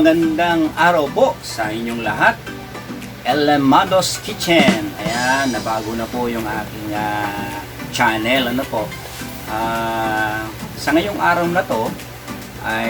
Magandang araw po sa inyong lahat. Elemados Kitchen. Ayan, nabago na po yung aking channel. Ano po? Sa ngayong araw na to,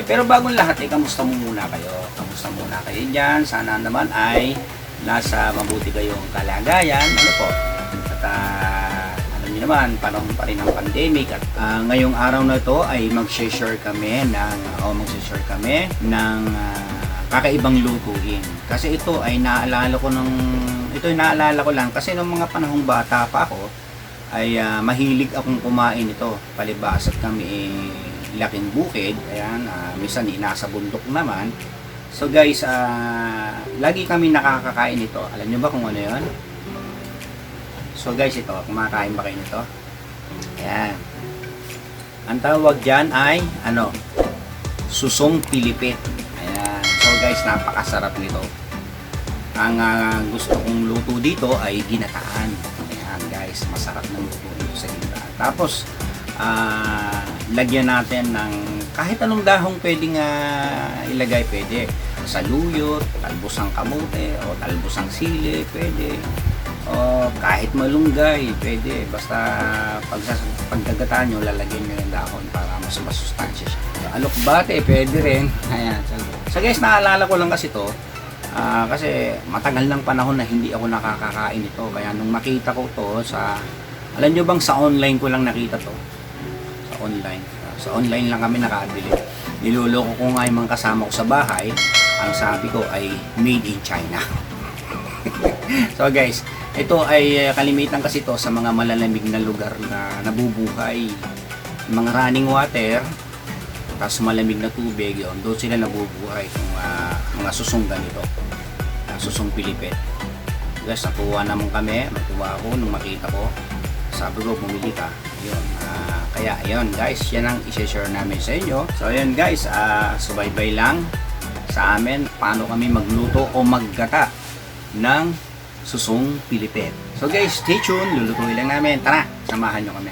pero bagong lahat, kamusta muna kayo? Kamusta muna kayo dyan? Sana naman ay nasa mabuti kayong kalagayan. Ano po? At alam niyo naman, panahon pa rin ng pandemic. At ngayong araw na to ay mag-share kami ng kakaibang lutuin. Kasi ito ay naalala ko lang kasi nung mga panahong bata pa ako ay mahilig akong kumain ito. Palibas at kami laking bukid. Ayan, minsan nasa bundok naman. So guys, lagi kami nakakakain ito. Alam nyo ba kung ano yun? So guys, ito, kumakain ba kayo nito? Ayan. Ang tawag dyan ay susong pilipit. Ayan. So guys, napakasarap nito. Ang gusto kong luto dito ay ginataan. Ayan guys, masarap na luto dito sa ginataan. Tapos, lagyan natin ng kahit anong dahong pwedeng ilagay. Pwede saluyot, talbosang kamote, o talbosang sili, pwede. O kahit malunggay, pwede. Basta pagdagataan nyo, lalagyan nyo yung dahon para mas masustansya siya. So, alokbate, pwede rin. Ayan. So guys, naalala ko lang kasi to. Kasi matagal ng panahon na hindi ako nakakakain ito. Kaya nung nakita ko to alam nyo bang sa online ko lang nakita to? Sa online lang kami nakabili. Niloloko ko nga yung mga kasama ko sa bahay. Ang sabi ko ay made in China. So guys, ito ay kalimitan kasi to sa mga malalamig na lugar na nabubuhay. Mga running water, tapos malamig na tubig, yun, doon sila nabubuhay. Yung mga susong ganito. Susong Pilipit. Guys, natuwa naman kami. Natuwa ako nung makita ko. Sabi ko, bumili ka. Yun. Kaya, yun guys, yan ang isi-share namin sa inyo. So, yun guys, subaybay lang sa amin paano kami magluto o maggata ng susong Pilipit. So guys, stay tuned. Lulutuin lang namin. Tara, samahan nyo kami.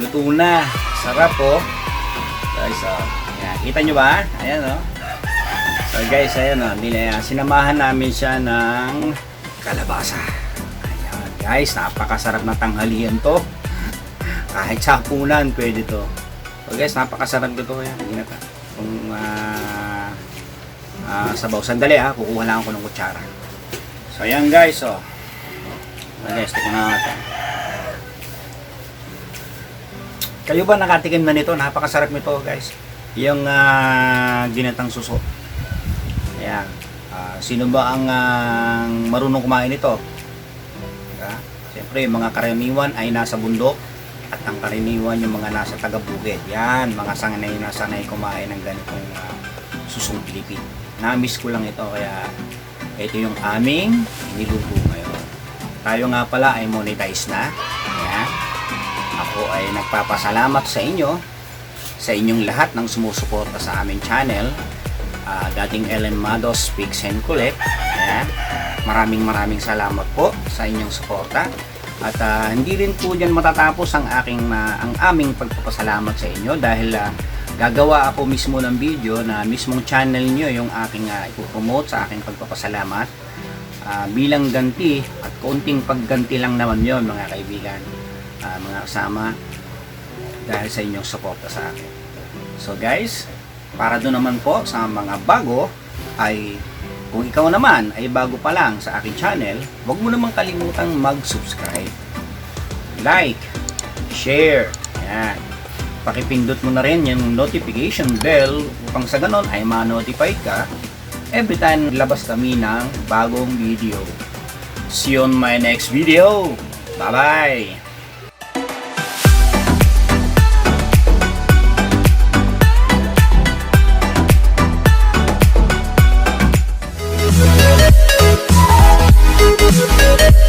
luto na. Sarap po. Guys, yan. Kita nyo ba? Ayan So guys, ayan sinamahan namin siya ng kalabasa. Ayan guys, napakasarap na tanghalian to. Kahit sa hapunan, pwede to. So guys, napakasarap to. Ayan, kung sabaw. Sandali kukuha lang ako ng kutsara. So ayan guys, guys, tignan natin. Kayo ba nakatikim na nito? Napakasarap nito guys. Yung ginataang suso. Ayan. Sino ba ang marunong kumain nito? Siyempre, yung mga karaniwan ay nasa bundok at ang karaniwan yung mga nasa taga-bukid. Yan, mga sanay kumain ng ganitong susong Pilipit. Na-miss ko lang ito kaya ito yung aming niluto ngayon. Tayo nga pala ay monetize na. Ayan. Ako ay nagpapasalamat sa inyo, sa inyong lahat ng sumusuporta sa aming channel. Dating Ellen Mados Speaks and Collect. Ayan. Maraming salamat po sa inyong suporta. At hindi rin po dyan matatapos ang aming pagpapasalamat sa inyo dahil gagawa ako mismo ng video na mismong channel nyo yung aking ipopromote sa aking pagpapasalamat bilang ganti at kaunting pagganti lang naman yon mga kaibigan, mga kasama, dahil sa inyong suporta sa akin. So guys, para doon naman po sa mga bago ay kung ikaw naman ay bago pa lang sa aking channel, huwag mo namang kalimutang mag-subscribe, like, share, yan. Pakipindot mo na rin yung notification bell upang sa ganon ay ma-notify ka every time labas kami ng bagong video. See you on my next video. Bye-bye! We'll be right back.